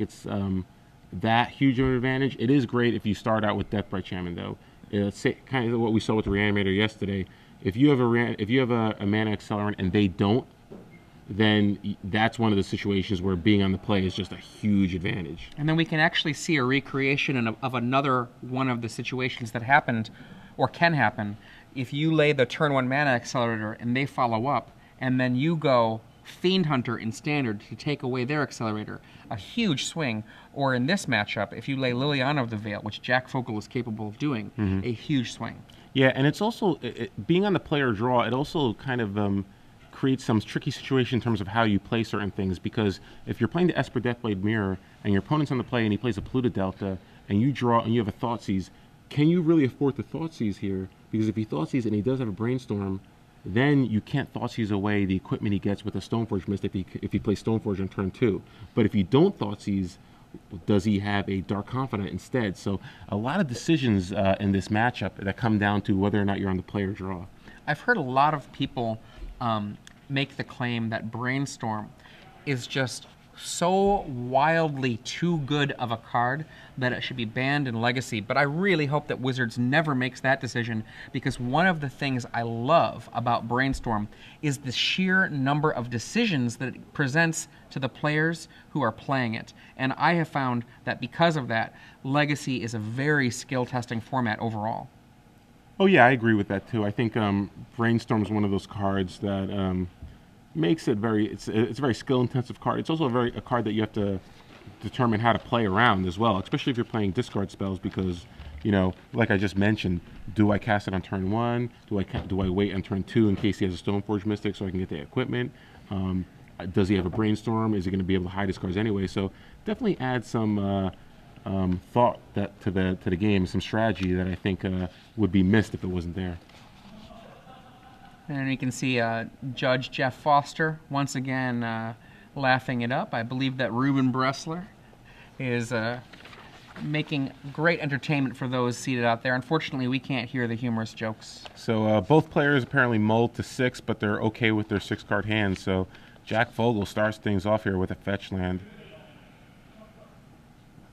like it's that huge of an advantage. It is great if you start out with Deathbright Shaman, though. It's kind of what we saw with the Reanimator yesterday. If you have a mana accelerant and they don't, then that's one of the situations where being on the play is just a huge advantage. And then we can actually see a recreation of another one of the situations that happened or can happen. If you lay the turn 1 mana accelerator and they follow up, and then you go Fiend Hunter in Standard to take away their accelerator, a huge swing. Or in this matchup, if you lay Liliana of the Veil, which Jack Fogle is capable of doing, a huge swing. Yeah, and it's also, being on the player draw, it also kind of creates some tricky situation in terms of how you play certain things, because if you're playing the Esper Deathblade Mirror and your opponent's on the play and he plays a Polluted Delta and you draw and you have a Thoughtseize, can you really afford to Thoughtseize here? Because if he Thoughtseize and he does have a Brainstorm, then you can't Thoughtseize away the equipment he gets with a Stoneforge Mystic if he plays Stoneforge on turn 2. But if you don't Thoughtseize, does he have a Dark Confidant instead? So a lot of decisions in this matchup that come down to whether or not you're on the player draw. I've heard a lot of people make the claim that Brainstorm is just so wildly too good of a card that it should be banned in Legacy. But I really hope that Wizards never makes that decision, because one of the things I love about Brainstorm is the sheer number of decisions that it presents to the players who are playing it. And I have found that because of that, Legacy is a very skill-testing format overall. Oh yeah, I agree with that too. I think Brainstorm is one of those cards that makes it it's a very skill-intensive card. It's also a card that you have to determine how to play around as well, especially if you're playing discard spells, because, you know, like I just mentioned, do I cast it on turn 1? Do I wait on turn 2 in case he has a Stoneforge Mystic so I can get the equipment? Does he have a Brainstorm? Is he going to be able to hide his cards anyway? So definitely add some thought to the game, some strategy that I think would be missed if it wasn't there. And you can see Judge Jeff Foster once again laughing it up. I believe that Ruben Bressler is making great entertainment for those seated out there. Unfortunately, we can't hear the humorous jokes. So both players apparently mulled to 6, but they're okay with their 6-card hand. So Jack Fogle starts things off here with a fetch land,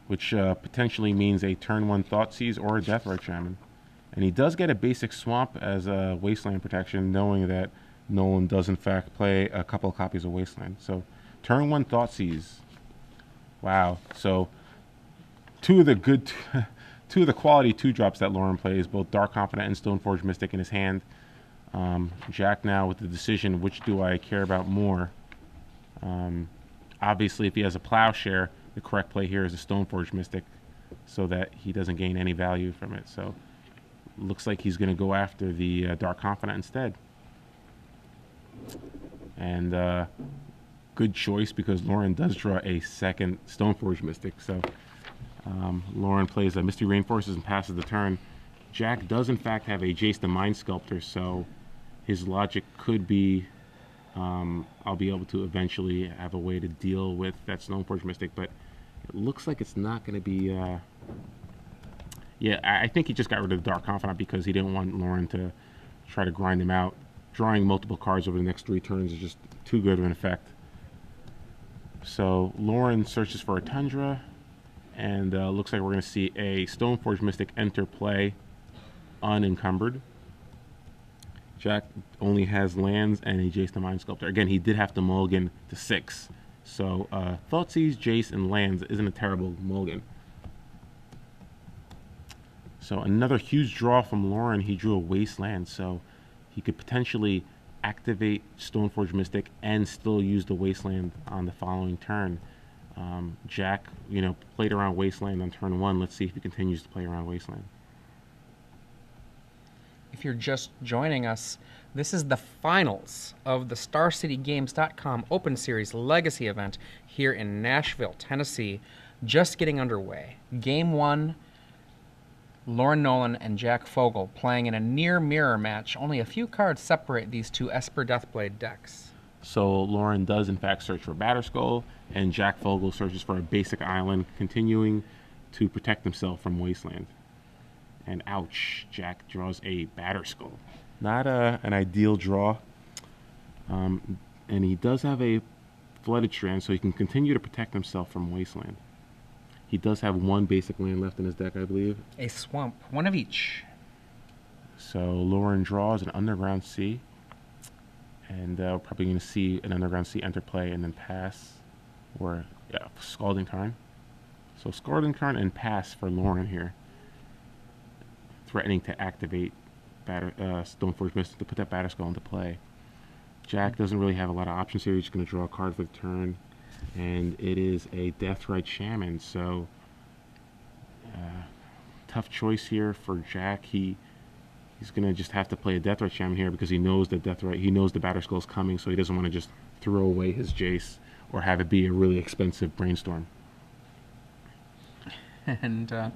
which potentially means a turn 1 Thoughtseize or a Deathbright Shaman. And he does get a basic Swamp as a Wasteland protection, knowing that Nolen does in fact play a couple of copies of Wasteland. So turn 1 Thoughtseize. Wow. So two of the quality 2-drops that Lauren plays, both Dark Confidant and Stoneforge Mystic in his hand. Jack now with the decision, which do I care about more? Obviously, if he has a Plowshare, the correct play here is a Stoneforge Mystic, so that he doesn't gain any value from it. So looks like he's going to go after the Dark Confidant instead. And good choice, because Lauren does draw a second Stoneforge Mystic. So Lauren plays a Misty Rainforest and passes the turn. Jack does in fact have a Jace the Mind Sculptor, so his logic could be I'll be able to eventually have a way to deal with that Stoneforge Mystic, but it looks like it's not going to be... Yeah, I think he just got rid of the Dark Confidant because he didn't want Lauren to try to grind him out. Drawing multiple cards over the next 3 turns is just too good of an effect. So Lauren searches for a Tundra, and looks like we're going to see a Stoneforge Mystic enter play unencumbered. Jack only has lands and a Jace the Mind Sculptor. Again, he did have to mulligan to 6. So Thoughtseize, Jace, and lands isn't a terrible mulligan. So another huge draw from Lauren. He drew a Wasteland, so he could potentially activate Stoneforge Mystic and still use the Wasteland on the following turn. Jack, you know, played around Wasteland on turn 1. Let's see if he continues to play around Wasteland. If you're just joining us, this is the finals of the StarCityGames.com Open Series Legacy event here in Nashville, Tennessee, just getting underway. Game 1, Lauren Nolen and Jack Fogle playing in a near mirror match. Only a few cards separate these two Esper Deathblade decks. So Lauren does in fact search for Batterskull, and Jack Fogle searches for a basic island, continuing to protect himself from Wasteland. And ouch, Jack draws a Batterskull. Not an ideal draw. And he does have a Flooded Strand, so he can continue to protect himself from Wasteland. He does have one basic land left in his deck, I believe. A swamp, one of each. So Loren draws an Underground Sea. And we're probably going to see an Underground Sea enter play and then pass. Or, yeah, Scalding Tarn. So Scalding Tarn and pass for Loren here. Threatening to activate Stoneforge Mystic to put that Batterskull into play. Jack doesn't really have a lot of options here. He's just going to draw a card for the turn. And it is a Deathrite Shaman. So, tough choice here for Jack. He's going to just have to play a Deathrite Shaman here because he knows that he knows the Batterskull is coming, so he doesn't want to just throw away his Jace or have it be a really expensive Brainstorm. And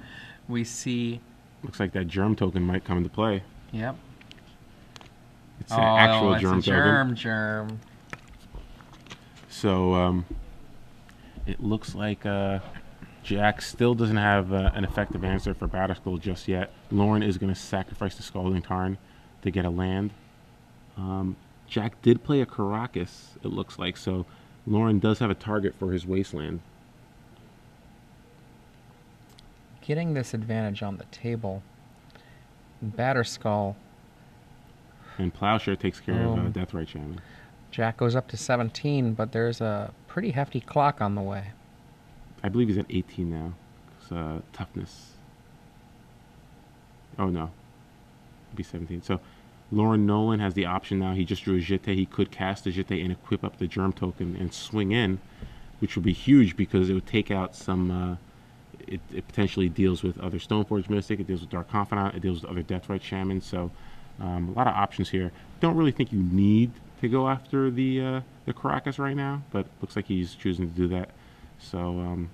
we see... Looks like that Germ token might come into play. Yep. It's an actual Germ token. Germ. So it looks like Jack still doesn't have an effective answer for Batterskull just yet. Loren is going to sacrifice the Scalding Tarn to get a land. Jack did play a Caracas, it looks like, so Loren does have a target for his Wasteland. Getting this advantage on the table, Batterskull. And Plowshare takes care of Deathrite Shaman. Jack goes up to 17, but there's a pretty hefty clock on the way. I believe he's at 18 now. It's toughness. Oh no, it'd be 17. So Loren Nolen has the option now. He just drew a Jitte. He could cast a Jitte and equip up the Germ token and swing in, which would be huge because it would take out some... It potentially deals with other Stoneforge Mystic, it deals with Dark Confidant, it deals with other Deathrite Shamans, so a lot of options here. Don't really think you need to go after the Caracas right now, but looks like he's choosing to do that. So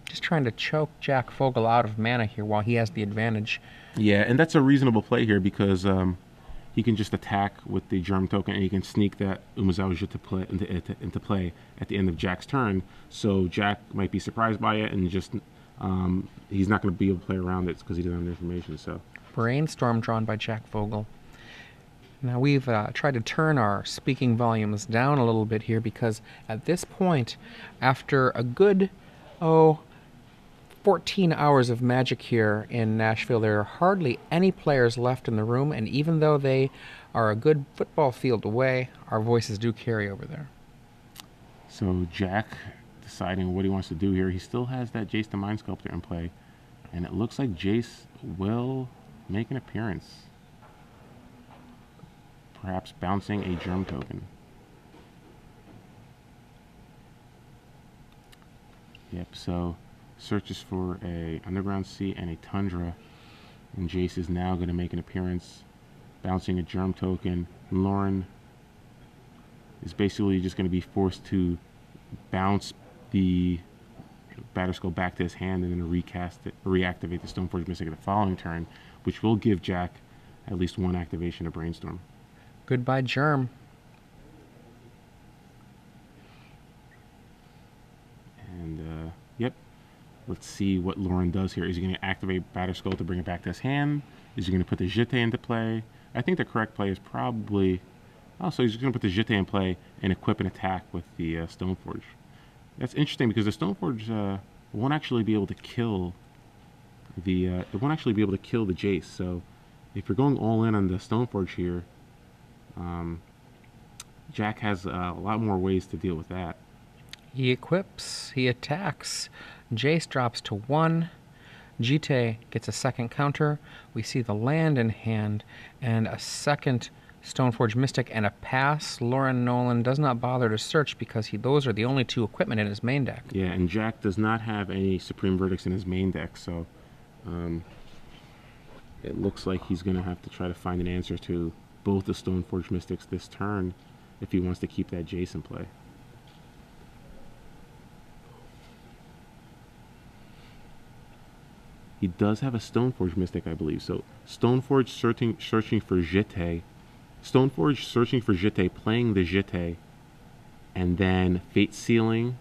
just trying to choke Jack Fogle out of mana here while he has the advantage. Yeah, and that's a reasonable play here because he can just attack with the Germ token and he can sneak that Umezawa Jitte into play at the end of Jack's turn. So Jack might be surprised by it and just he's not going to be able to play around it because he doesn't have the information. So Brainstorm drawn by Jack Fogle. Now we've tried to turn our speaking volumes down a little bit here because at this point, after a good 14 hours of Magic here in Nashville, there are hardly any players left in the room, and even though they are a good football field away, our voices do carry over there. So Jack deciding what he wants to do here. He still has that Jace the Mind Sculptor in play, and it looks like Jace will make an appearance. Perhaps bouncing a Germ token. Yep, so searches for a Underground Sea and a Tundra, and Jace is now going to make an appearance, bouncing a Germ token. Loren is basically just going to be forced to bounce the Batterskull back to his hand and then reactivate the Stoneforge Mystic at the following turn, which will give Jack at least one activation of Brainstorm. Goodbye, Germ. And, yep. Let's see what Loren does here. Is he going to activate Batterskull to bring it back to his hand? Is he going to put the Jitte into play? I think the correct play is probably... Oh, so he's going to put the Jitte in play and equip an attack with the Stoneforge. That's interesting because the Stoneforge won't actually be able to kill the... it won't actually be able to kill the Jace. So if you're going all in on the Stoneforge here, Jack has a lot more ways to deal with that. He equips, he attacks. Jace drops to 1. Jitte gets a second counter. We see the land in hand and a second Stoneforge Mystic and a pass. Loren Nolen does not bother to search because those are the only 2 equipment in his main deck. Yeah, and Jack does not have any Supreme Verdicts in his main deck, so it looks like he's going to have to try to find an answer to both the Stoneforge Mystics this turn if he wants to keep that Jace in play. He does have a Stoneforge Mystic, I believe. So Stoneforge searching for Jitte. Stoneforge searching for Jitte, playing the Jitte, and then Fate Sealing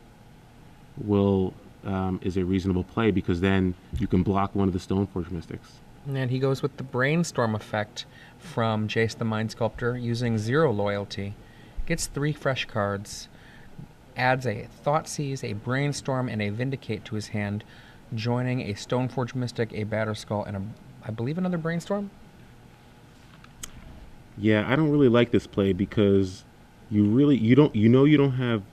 is a reasonable play because then you can block one of the Stoneforge Mystics. And he goes with the Brainstorm effect from Jace the Mind Sculptor using 0 loyalty. Gets 3 fresh cards adds a Thoughtseize, a Brainstorm, and a Vindicate to his hand, joining a Stoneforge Mystic, a Batterskull, and I believe another Brainstorm. Yeah, I don't really like this play because you don't have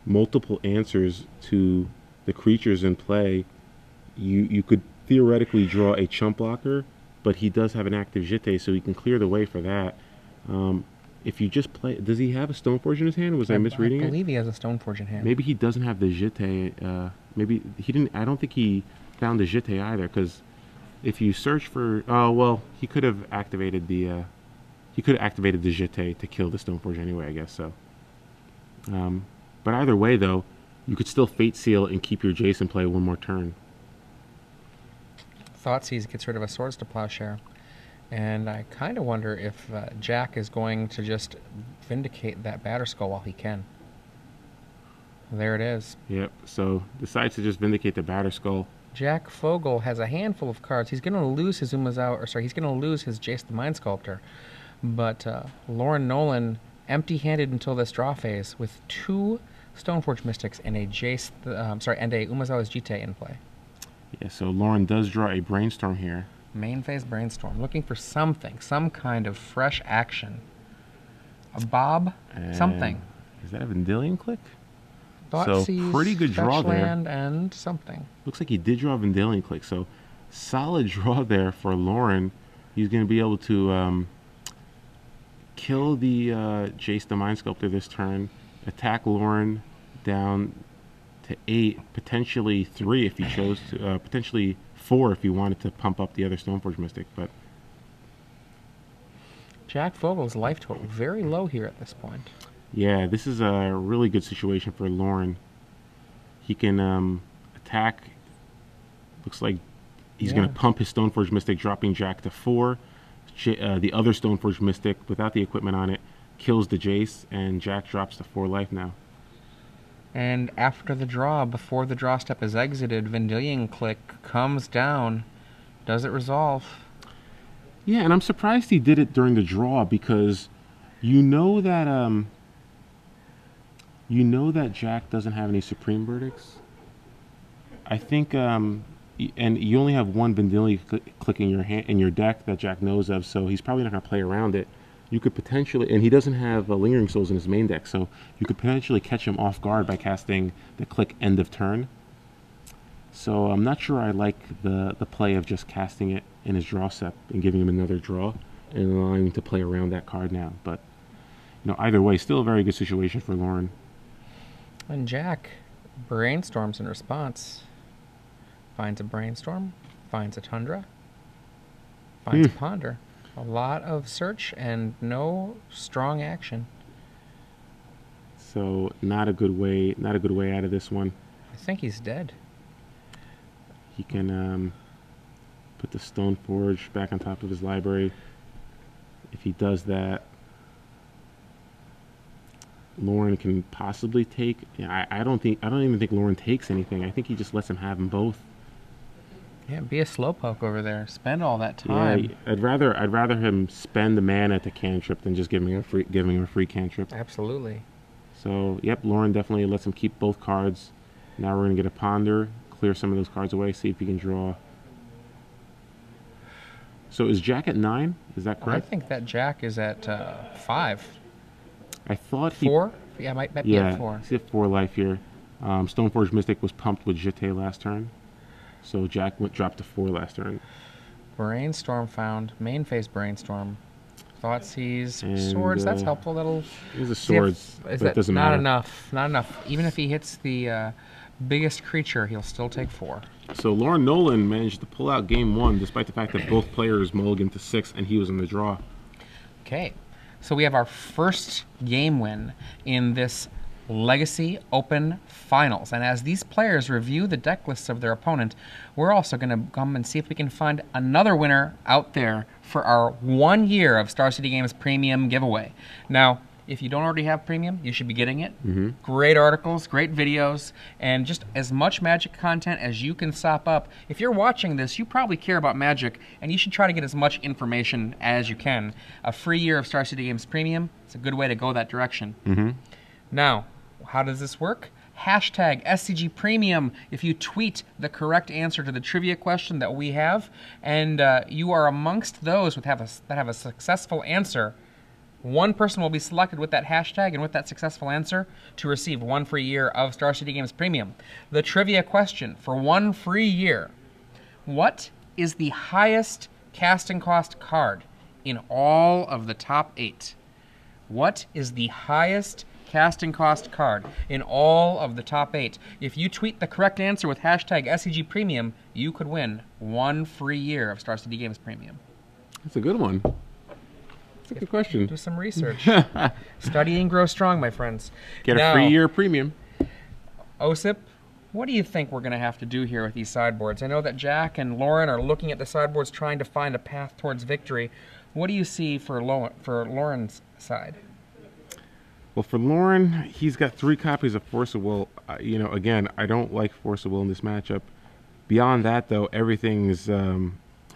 multiple answers to the creatures in play. You could theoretically draw a chump blocker, but he does have an active Jitte, so he can clear the way for that. If you just play, does he have a Stoneforge in his hand? Was I misreading it? I believe he has a Stoneforge in hand. Maybe he doesn't have the Jitte. Maybe he didn't. I don't think he found the Jitte either, because if you search for, oh well, he could have activated the. He could have activated the Jitte to kill the Stoneforge anyway, I guess so. But either way, though, you could still Fate Seal and keep your Jason play one more turn. Thoughtseize gets rid of a Swords to Plowshare. And I kind of wonder if Jack is going to just Vindicate that Batterskull while he can. There it is. Yep, so decides to just Vindicate the Batterskull. Jack Fogle has a handful of cards. He's going to lose his he's going to lose his Jace the Mind Sculptor. But Lauren Nolen, empty-handed until this draw phase, with 2 Stoneforge Mystics and a Jace, and a Umezawa's Jitte in play. Yeah, so Lauren does draw a Brainstorm here. Main phase Brainstorm, looking for something, some kind of fresh action. A Bob, And something. Is that a Vendilion Click? Thoughtseize, So pretty good draw there. land, and something. Looks like he did draw a Vendilion Click, so solid draw there for Lauren. He's going to be able to kill the Jace the Mind Sculptor this turn, attack Lauren down to 8, potentially 3 if he chose to, potentially 4 if he wanted to pump up the other Stoneforge Mystic. But Jack Fogle's life total very low here at this point. yeah, this is a really good situation for Lauren. He can attack. Looks like he's going to pump his Stoneforge Mystic, dropping Jack to 4. The other Stoneforge Mystic, without the equipment on it, kills the Jace, and Jack drops to 4 life now. And after the draw, before the draw step is exited, Vendilion Click comes down. Does it resolve? Yeah, and I'm surprised he did it during the draw, because you know that Jack doesn't have any Supreme Verdicts. I think and you only have one Vendilion Click in your hand, in your deck, that Jack knows of, so he's probably not going to play around it. You could potentially, and he doesn't have Lingering Souls in his main deck, so you could potentially catch him off guard by casting the Click end of turn. So I'm not sure I like the play of just casting it in his draw step and giving him another draw and allowing him to play around that card now. But either way, still a very good situation for Lauren. And Jack brainstorms in response. Finds a Brainstorm, finds a Tundra, finds a Ponder. A lot of search and no strong action. So not a good way out of this one. I think he's dead. He can put the Stoneforge back on top of his library. If he does that, Lauren can possibly take. I don't even think Lauren takes anything. I think he just lets him have them both. Yeah, be a slowpoke over there. Spend all that time. Yeah, I'd rather him spend the mana to cantrip than just giving him a free cantrip. Absolutely. So yep, Lauren definitely lets him keep both cards. Now we're gonna get a Ponder, clear some of those cards away, see if he can draw. So is Jack at 9? Is that correct? I think that Jack is at 5. I thought 4? Yeah, might be at 4. He's at 4 life here. Stoneforge Mystic was pumped with Jitte last turn. So Jack dropped to 4 last turn. Brainstorm found. Main phase Brainstorm. Thoughtseize. And, Swords, that's helpful. That'll... There's a Swords, but it doesn't matter. Not enough. Not enough. Even if he hits the biggest creature, he'll still take 4. So Lauren Nolen managed to pull out game 1, despite the fact that both players mulliganed to 6 and he was in the draw. Okay. So we have our first game win in this Legacy Open Finals. And as these players review the deck lists of their opponent, we're also going to come and see if we can find another winner out there for our 1 year of Star City Games Premium giveaway. Now, if you don't already have Premium, you should be getting it. Great articles, great videos, and just as much Magic content as you can sop up. If you're watching this, you probably care about Magic, and you should try to get as much information as you can. A free year of Star City Games Premium, it's a good way to go that direction. Now, How does this work? Hashtag SCG Premium if you tweet the correct answer to the trivia question that we have, and you are amongst those that have a successful answer. One person will be selected with that hashtag and with that successful answer to receive 1 free year of Star City Games Premium. The trivia question for 1 free year: what is the highest casting cost card in all of the top 8? What is the highest casting cost card in all of the top 8? If you tweet the correct answer with hashtag SCG Premium, you could win 1 free year of Star City Games Premium. That's a good one. That's a good question. Do some research. Study and grow strong, my friends. Get a free year premium. Osip, what do you think we're going to have to do here with these sideboards? I know that Jack and Lauren are looking at the sideboards trying to find a path towards victory. What do you see for Lauren's side? Well, for Lauren, he's got 3 copies of Force of Will. You know, again, I don't like Force of Will in this matchup. Beyond that, though, everything's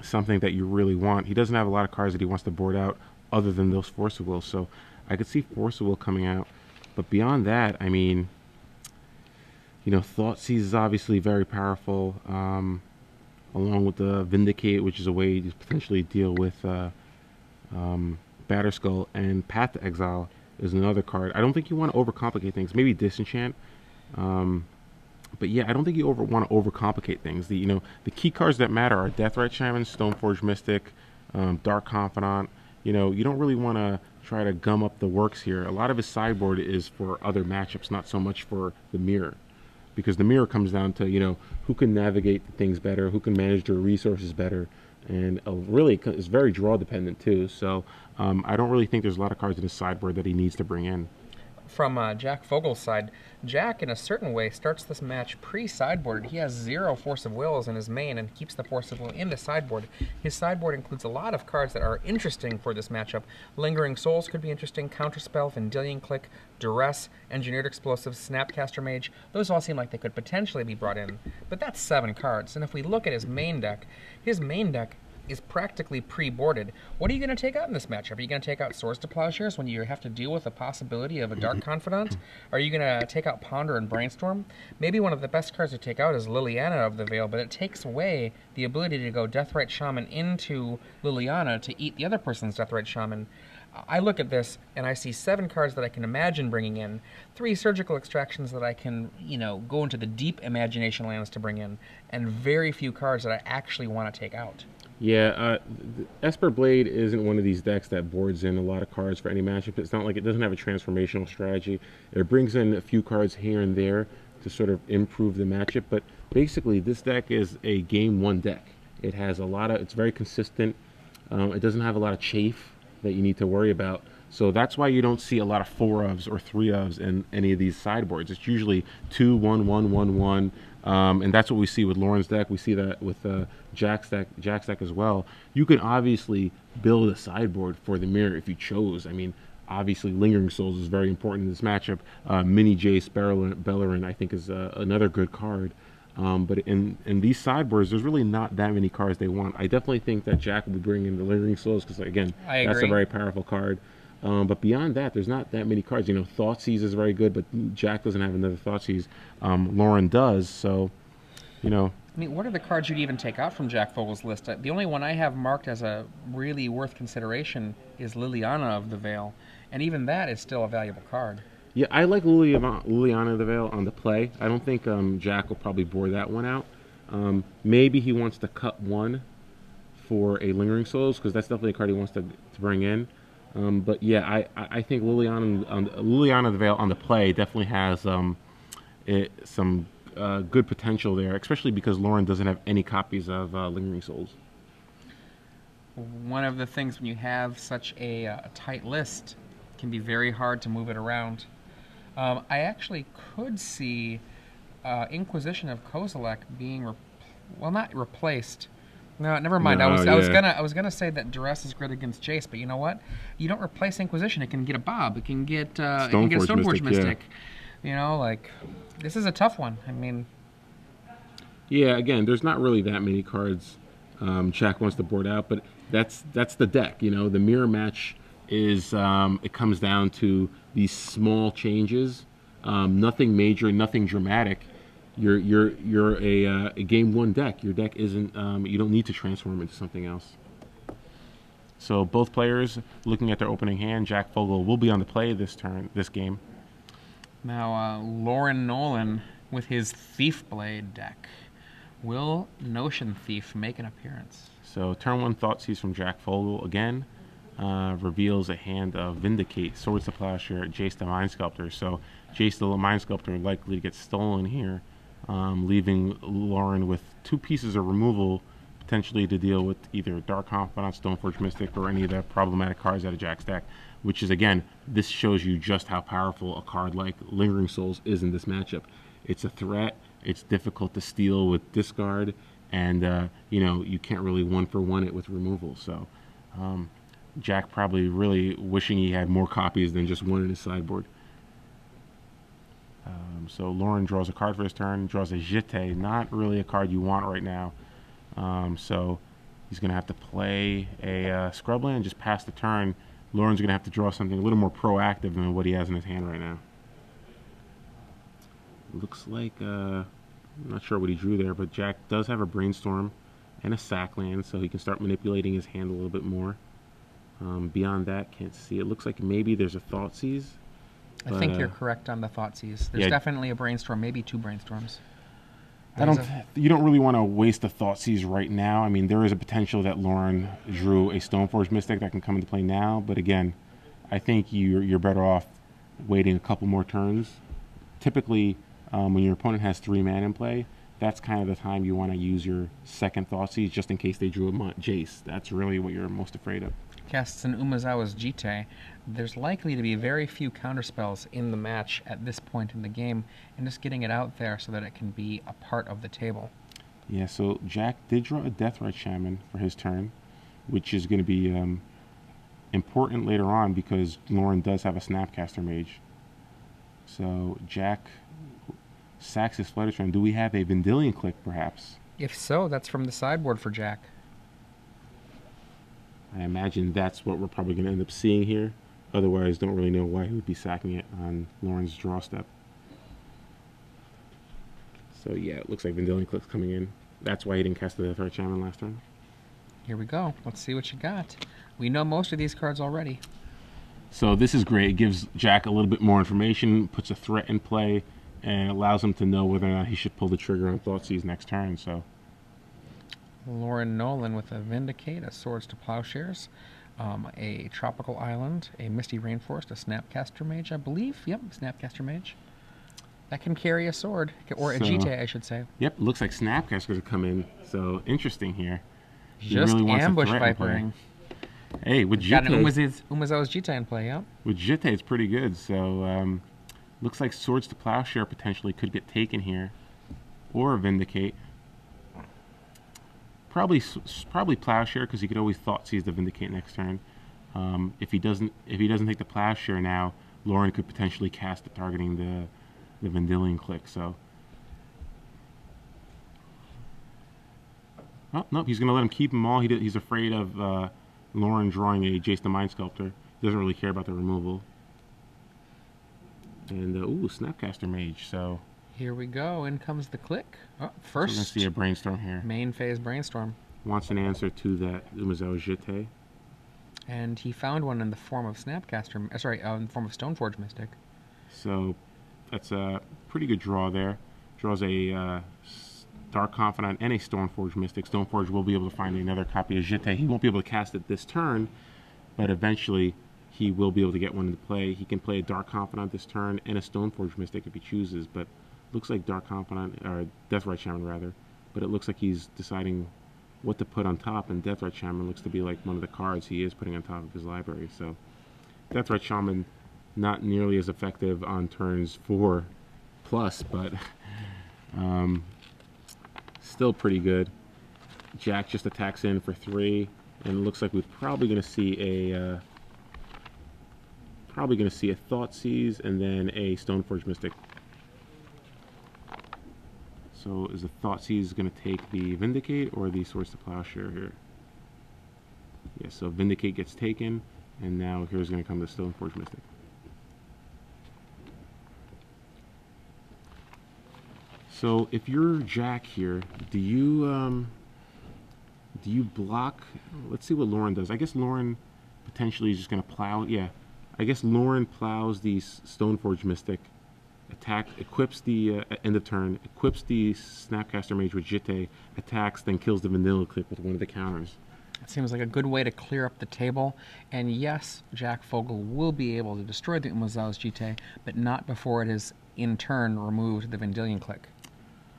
something that you really want. He doesn't have a lot of cards that he wants to board out other than those Force of Will. So I could see Force of Will coming out. But beyond that, I mean, you know, Thoughtseize is obviously very powerful, along with the Vindicate, which is a way to potentially deal with Batterskull, and Path to Exile is another card. I don't think you want to overcomplicate things. Maybe Disenchant, but yeah, I don't think you want to overcomplicate things. The key cards that matter are Deathrite Shaman, Stoneforge Mystic, Dark Confidant. You know, you don't really want to try to gum up the works here. A lot of his sideboard is for other matchups, not so much for the mirror, because the mirror comes down to, you know, who can navigate things better, who can manage their resources better, and really it's very draw dependent too. So I don't really think there's a lot of cards in his sideboard that he needs to bring in. From Jack Fogle's side, Jack, in a certain way, starts this match pre-sideboarded. He has 0 Force of Wills in his main and keeps the Force of Will in the sideboard. His sideboard includes a lot of cards that are interesting for this matchup. Lingering Souls could be interesting, Counterspell, Vendilion Click, Duress, Engineered Explosives, Snapcaster Mage. Those all seem like they could potentially be brought in. But that's 7 cards, and if we look at his main deck is practically pre-boarded. What are you going to take out in this matchup? Are you going to take out Swords to Plowshares when you have to deal with the possibility of a Dark Confidant? Are you going to take out Ponder and Brainstorm? Maybe one of the best cards to take out is Liliana of the Veil, but it takes away the ability to go Deathrite Shaman into Liliana to eat the other person's Deathrite Shaman. I look at this and I see 7 cards that I can imagine bringing in, 3 Surgical Extractions that I can, you know, go into the deep imagination lands to bring in, and very few cards that I actually want to take out. Yeah, Esper Blade isn't one of these decks that boards in a lot of cards for any matchup. It's not like it doesn't have a transformational strategy. It brings in a few cards here and there to sort of improve the matchup, but basically this deck is a game 1 deck. It has it's very consistent. It doesn't have a lot of chafe that you need to worry about. So that's why you don't see a lot of 4-ofs or 3-ofs in any of these sideboards. It's usually 2, 1, 1, 1, 1. And that's what we see with Lauren's deck. We see that with Jack's deck as well. You can obviously build a sideboard for the mirror if you chose. I mean, obviously Lingering Souls is very important in this matchup. Mini Jace Bellerin, I think, is another good card. But in these sideboards, there's really not that many cards they want. I definitely think that Jack will be bringing the Lingering Souls because, again, that's a very powerful card. But beyond that, there's not that many cards. You know, Thoughtseize is very good, but Jack doesn't have another Thoughtseize. Lauren does, so, you know. I mean, what are the cards you'd even take out from Jack Fogle's list? The only one I have marked as a really worth consideration is Liliana of the Veil, and even that is still a valuable card. Yeah, I like Liliana of the Veil on the play. I don't think Jack will probably bore that one out. Maybe he wants to cut one for a Lingering Souls, because that's definitely a card he wants to bring in. But yeah, I think Liliana of the Veil on the play definitely has some good potential there, especially because Lauren doesn't have any copies of Lingering Souls. One of the things when you have such a tight list, it can be very hard to move it around. I actually could see Inquisition of Kozilek being, not replaced. No, never mind. No, I was gonna say that Duress is great against Jace, but you know what? You don't replace Inquisition. It can get a Bob. It can get Stoneforge Mystic. Yeah. You know, like, this is a tough one. I mean, yeah. Again, there's not really that many cards Jack wants to board out, but that's the deck. You know, the mirror match is it comes down to these small changes Nothing major, nothing dramatic. You're a game one deck. Your deck isn't. You don't need to transform into something else. So both players looking at their opening hand. Jack Fogle will be on the play this game. Now, Nolen with his Thief Blade deck. Will Notion Thief make an appearance? So turn one Thoughtseize from Jack Fogle again. Reveals a hand of Vindicate, Swords to Plowshare, Jace the Mind Sculptor. So Jace the Mind Sculptor likely to get stolen here, leaving Lauren with 2 pieces of removal, potentially to deal with either Dark Confidant, Stoneforge Mystic, or any of the problematic cards out of Jack's deck. Which is, again, this shows you just how powerful a card like Lingering Souls is in this matchup. It's a threat. It's difficult to steal with discard, and you can't really one-for-one it with removal. So Jack probably really wishing he had more copies than just one in his sideboard. So Lauren draws a card for his turn, draws a Jete, not really a card you want right now. So he's going to have to play a Scrubland and just pass the turn. Lauren's going to have to draw something a little more proactive than what he has in his hand right now. Looks like, I'm not sure what he drew there, but Jack does have a Brainstorm and a Sackland, so he can start manipulating his hand a little bit more. Beyond that, can't see. It looks like maybe there's a Thoughtseize. I think you're correct on the Thoughtseize. There's definitely a Brainstorm, maybe 2 Brainstorms. You don't really want to waste a Thoughtseize right now. I mean, there is a potential that Lauren drew a Stoneforge Mystic that can come into play now, but again, I think you're better off waiting a couple more turns. Typically, when your opponent has 3 mana in play, that's kind of the time you want to use your second Thoughtseize just in case they drew a Jace. That's really what you're most afraid of. Casts an Umezawa's Jite. There's likely to be very few counterspells in the match at this point in the game, and just getting it out there so that it can be a part of the table. Yeah, so Jack did draw a Deathrite Shaman for his turn, which is going to be important later on because Lauren does have a Snapcaster Mage. So Jack sacks his Fluttertron. Do we have a Vendilion Click, perhaps? If so, that's from the sideboard for Jack. I imagine that's what we're probably going to end up seeing here. Otherwise, don't really know why he would be sacking it on Lauren's draw step. So yeah, it looks like Vendilion Click's coming in. That's why he didn't cast the Deathrite Shaman last turn. Here we go. Let's see what you got. We know most of these cards already. So this is great. It gives Jack a little bit more information, puts a threat in play, and allows him to know whether or not he should pull the trigger on Thoughtseize next turn. So Lauren Nolen with a Vindicate, a Swords to Plowshares, a Tropical Island, a Misty Rainforest, a Snapcaster Mage, I believe. Yep, Snapcaster Mage. That can carry a sword, or a Jite, I should say. Yep, looks like Snapcasters have come in. So interesting here. Just really ambush vipering. Hey, with Jite, got an Umezawa's Jite in play, yeah. With Jite, it's pretty good. So looks like Swords to Plowshare potentially could get taken here, or Vindicate. Probably Plowshare because he could always Thoughtseize the Vindicate next turn. If he doesn't take the Plowshare now, Lauren could potentially cast it targeting the Vendilion Click. So, oh nope, he's gonna let him keep them all. He's afraid of Lauren drawing a Jace the Mind Sculptor. He doesn't really care about the removal. And ooh, Snapcaster Mage. So. Here we go. In comes the click. Oh, first, so we're going to see a Brainstorm here. Main phase Brainstorm. Wants an answer to that Umezawa Jite. And he found one in the form of Snapcaster. In the form of Stoneforge Mystic. So that's a pretty good draw there. Draws a Dark Confidant and a Stoneforge Mystic. Stoneforge will be able to find another copy of Jite. He won't be able to cast it this turn, but eventually he will be able to get one into play. He can play a Dark Confidant this turn and a Stoneforge Mystic if he chooses, but looks like Dark Confidant, or Deathrite Shaman rather, but it looks like he's deciding what to put on top, and Deathrite Shaman looks to be like one of the cards he is putting on top of his library. So Deathrite Shaman not nearly as effective on turns 4+, but still pretty good. Jack just attacks in for 3, and it looks like we're probably going to see a Thoughtseize and then a Stoneforge Mystic. So is the Thoughtseize going to take the Vindicate or the Swords to Plowshare here? Yeah, so Vindicate gets taken, and now here's going to come the Stoneforge Mystic. So if you're Jack here, do you block? Let's see what Lauren does. I guess Lauren potentially is just going to plow. Yeah, I guess Lauren plows the Stoneforge Mystic, attack, equips the end of turn, equips the Snapcaster Mage with Jitte, attacks, then kills the Vanilla Click with one of the counters. It seems like a good way to clear up the table. And yes, Jack Fogle will be able to destroy the Umezawa's Jitte, but not before it has in turn removed the Vendilion Click.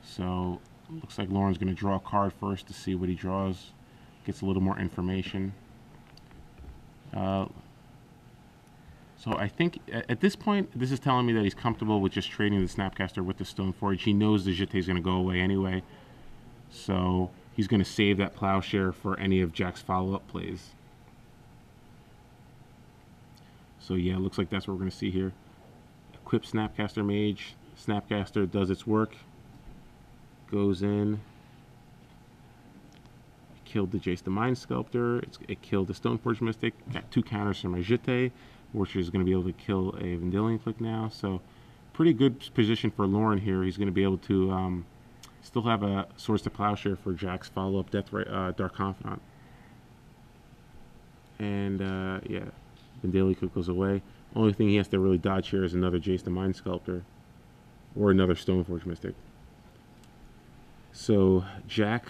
So looks like Lauren's going to draw a card first to see what he draws. Gets a little more information. So I think at this point, this is telling me that he's comfortable with just trading the Snapcaster with the Stoneforge. He knows the Jitte is going to go away anyway. So he's going to save that Plowshare for any of Jack's follow-up plays. So yeah, it looks like that's what we're going to see here. Equip Snapcaster Mage. Snapcaster does its work. Goes in. Killed the Jace the Mind Sculptor. It killed the Stoneforge Mystic. Got 2 counters from my Jitte, which is going to be able to kill a Vendilion Click now. So pretty good position for Lauren here. He's going to be able to still have a Swords to Plowshare for Jack's follow-up Dark Confidant. And yeah, Vendilion Click goes away. Only thing he has to really dodge here is another Jace the Mind Sculptor or another Stoneforge Mystic. So Jack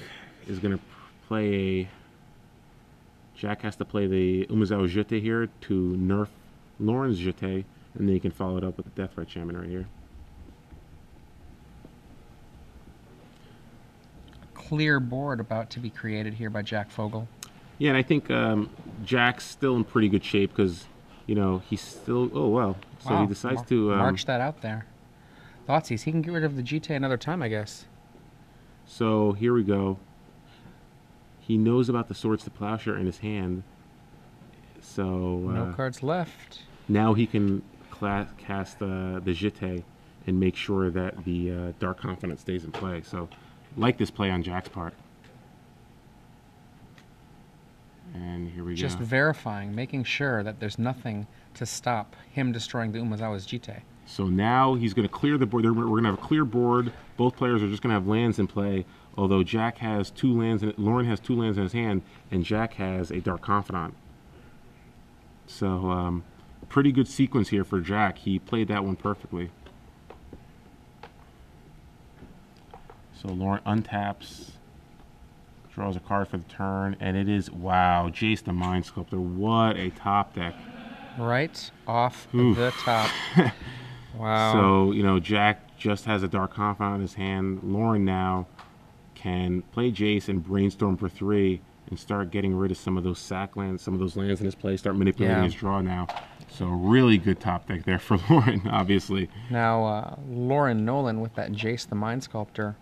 is going to play Jack has to play the Umezawa Jitte here to nerf Lauren's Jitte, and then he can follow it up with the Deathrite Shaman right here. Clear board about to be created here by Jack Fogle. Yeah, and I think Jack's still in pretty good shape because, you know, he's still... Oh, well. So wow. He decides to... march that out there. Thoughtseize. He can get rid of the Jitte another time, I guess. So here we go. He knows about the Swords to Plowshare in his hand. So... no cards left. Now he can cast the Jitte and make sure that the Dark Confidant stays in play. So, like this play on Jack's part. And here we go. Just verifying, making sure that there's nothing to stop him destroying the Umezawa's Jitte. So now he's going to clear the board. We're going to have a clear board. Both players are just going to have lands in play. Although Jack has 2 lands, Lauren has 2 lands in his hand, and Jack has a Dark Confidant. So, pretty good sequence here for Jack. He played that one perfectly. So Lauren untaps, draws a card for the turn, and it is, wow, Jace the Mind Sculptor. What a top deck. Right off the top. Wow. So, you know, Jack just has a Dark Confidant in his hand. Lauren now can play Jace and brainstorm for 3 and start getting rid of some of those sack lands, some of those lands in his play, start manipulating his draw now. So really good top deck there for Lauren, obviously. Now, Lauren Nolen with that Jace the Mind Sculptor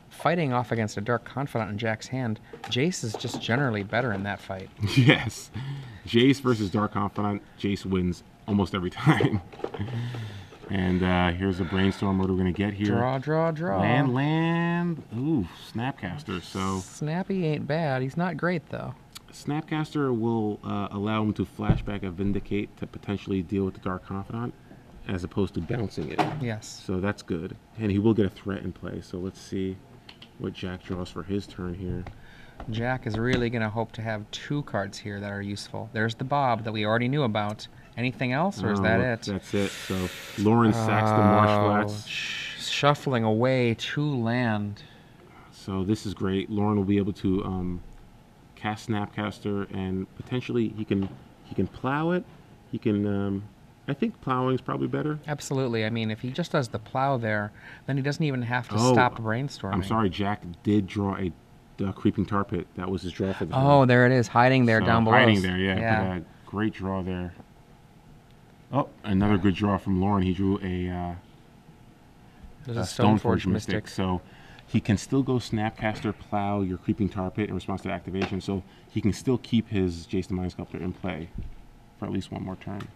fighting off against a Dark Confidant in Jack's hand. Jace is just generally better in that fight. Yes. Jace versus Dark Confidant. Jace wins almost every time. And here's a brainstorm. What are we going to get here? Draw, draw, draw. Land. Ooh, Snapcaster. So Snappy ain't bad. He's not great, though. Snapcaster will allow him to flashback a Vindicate to potentially deal with the Dark Confidant, as opposed to bouncing it. Yes. So that's good. And he will get a threat in play. So let's see what Jack draws for his turn here. Jack is really going to hope to have 2 cards here that are useful. There's the Bob that we already knew about. Anything else, or is that it? That's it. So Lauren sacks the Marsh Flats. Shuffling away 2 land. So this is great. Lauren will be able to cast Snapcaster, and potentially he can plow it. He can. I think plowing is probably better. Absolutely. I mean, if he just does the plow there, then he doesn't even have to stop brainstorming. I'm sorry, Jack did draw a Creeping Tar Pit. That was his draw for the turn. Oh, there it is, hiding there down below. Hiding there, yeah. But, great draw there. Oh, another good draw from Lauren. He drew a Stoneforge Mystic. So he can still go Snapcaster, plow your Creeping Tar Pit in response to activation. So he can still keep his Jace the Mind Sculptor in play for at least one more turn.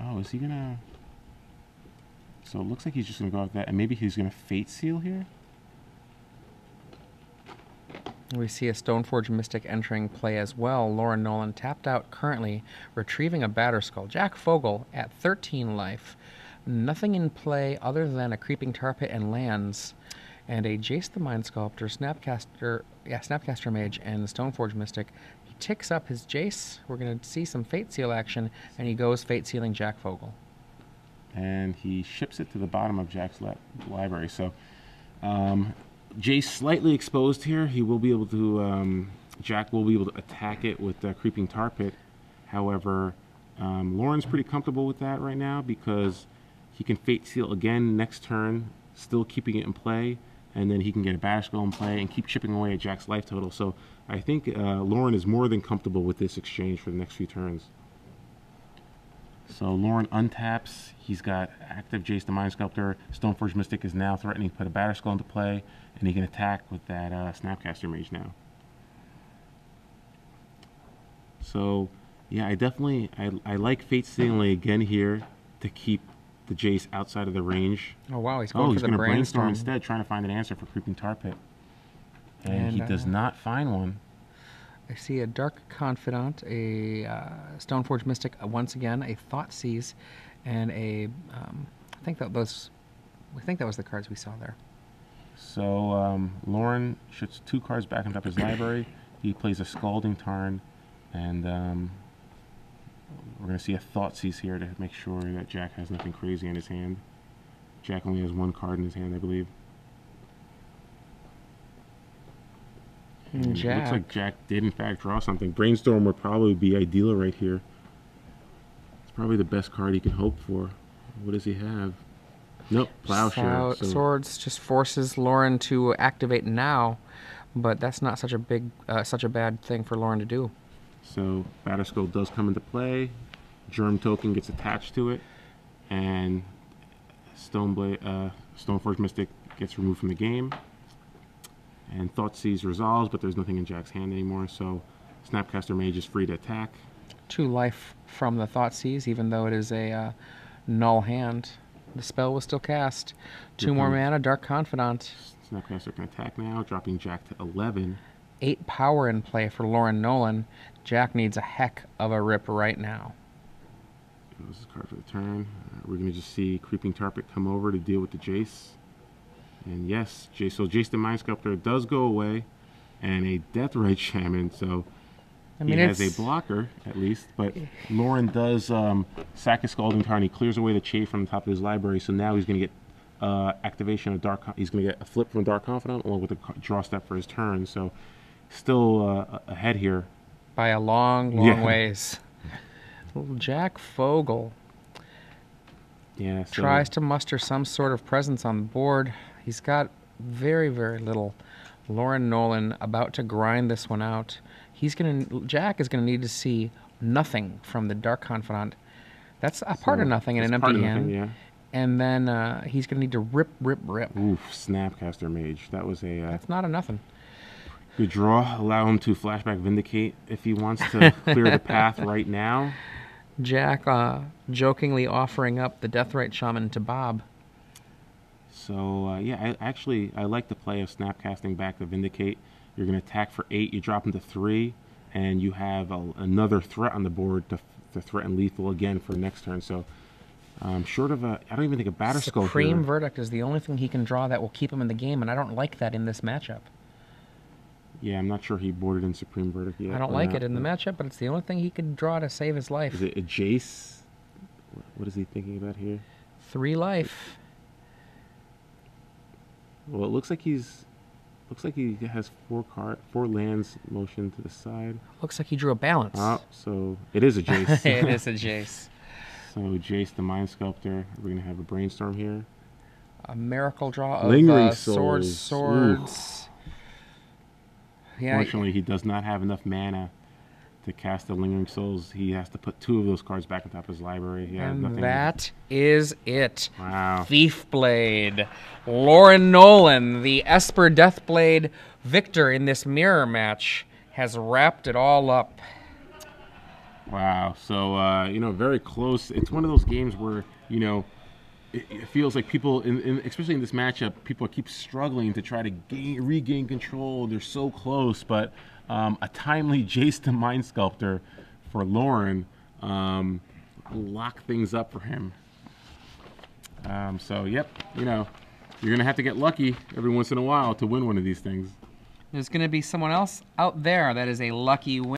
Oh, is he gonna... So it looks like he's just gonna go with that, and maybe he's gonna Fate Seal here? We see a Stoneforge Mystic entering play as well. Lauren Nolen tapped out currently, retrieving a Batterskull. Jack Fogle at 13 life nothing in play other than a Creeping Tar Pit and lands, and a Jace the Mind Sculptor, Snapcaster Mage, and the Stoneforge Mystic. He ticks up his Jace. We're going to see some Fate Seal action, and he goes Fate Sealing Jack Fogle. And he ships it to the bottom of Jack's library. So Jace slightly exposed here. He will be able to, Jack will be able to attack it with the Creeping Tar Pit. However, Lauren's pretty comfortable with that right now because he can Fate Seal again next turn, still keeping it in play, and then he can get a Batterskull in play and keep chipping away at Jack's life total. So I think Lauren is more than comfortable with this exchange for the next few turns. So Lauren untaps. He's got active Jace the Mind Sculptor. Stoneforge Mystic is now threatening to put a Batterskull into play, and he can attack with that Snapcaster Mage now. So yeah, I like Fate Sealing again here to keep the Jace outside of the range. Oh wow, he's going for the Brainstorm instead, trying to find an answer for Creeping Tar Pit. And he does not find one. I see a Dark Confidant, a Stoneforge Mystic, once again, a Thoughtseize, and a I think that was the cards we saw there. So Lauren shoots 2 cards back on top of his library. He plays a Scalding Tarn, and we're going to see a Thoughtseize here to make sure that Jack has nothing crazy in his hand. Jack only has 1 card in his hand, I believe. And it looks like Jack did in fact draw something. Brainstorm would probably be ideal right here. It's probably the best card he can hope for. What does he have? Nope, Plowshare. Swords just forces Lauren to activate now, but that's not such a bad thing for Lauren to do. So Batterskull does come into play. Germ Token gets attached to it, and Stoneforge Mystic gets removed from the game. And Thoughtseize resolves, but there's nothing in Jack's hand anymore, so Snapcaster Mage is free to attack. 2 life from the Thoughtseize, even though it is a null hand. The spell was still cast. 2 more mana, Dark Confidant. Snapcaster can attack now, dropping Jack to 11. 8 power in play for Lauren Nolen. Jack needs a heck of a rip right now. This is a card for the turn. We're going to just see Creeping Tar Pit come over to deal with the Jace. And yes, Jace the Mind Sculptor does go away, and a Deathrite Shaman, so he has a blocker, at least. But Lauren does sack his Scalding Tarn. He clears away the Chafe from the top of his library, so now he's going to get activation of he's going to get a flip from Dark Confidant along with a draw step for his turn, so still ahead here. By a long ways. Little Jack Fogle tries to muster some sort of presence on the board. He's got very, very little. Lauren Nolen about to grind this one out. Jack is gonna need to see nothing from the Dark Confidant. That's a part of nothing in an empty hand. Yeah. And then he's gonna need to rip. Oof, Snapcaster Mage. That was a. That's not a nothing. Good draw. Allow him to flashback Vindicate if he wants to clear the path right now. Jack jokingly offering up the Deathrite Shaman to Bob. So, yeah, I like the play of Snapcasting back to Vindicate. You're going to attack for 8, you drop him to 3, and you have another threat on the board to threaten lethal again for next turn. So, short of I don't even think a Batterskull Supreme Verdict is the only thing he can draw that will keep him in the game, and I don't like that in this matchup. Yeah, I'm not sure he boarded in Supreme Verdict yet. I don't like it in the matchup, but it's the only thing he can draw to save his life. Is it a Jace? What is he thinking about here? 3 life. Well, it looks like he has 4 lands motion to the side. Looks like he drew a balance. Oh, so it is a Jace. It is a Jace. So Jace the Mind Sculptor. We're gonna have a Brainstorm here. A miracle draw of Lingering swords. Oof. Yeah, Fortunately, he does not have enough mana to cast the Lingering Souls. He has to put 2 of those cards back on top of his library. And that is it. Wow. Thief Blade. Lauren Nolen, the Esper Deathblade victor in this mirror match, has wrapped it all up. Wow. So, very close. It's one of those games where, it feels like people, especially in this matchup, people keep struggling to try to regain control. They're so close, but a timely Jace the Mind Sculptor for Lauren locked things up for him. So, yep, you know, you're going to have to get lucky every once in a while to win one of these things. There's going to be someone else out there that is a lucky winner.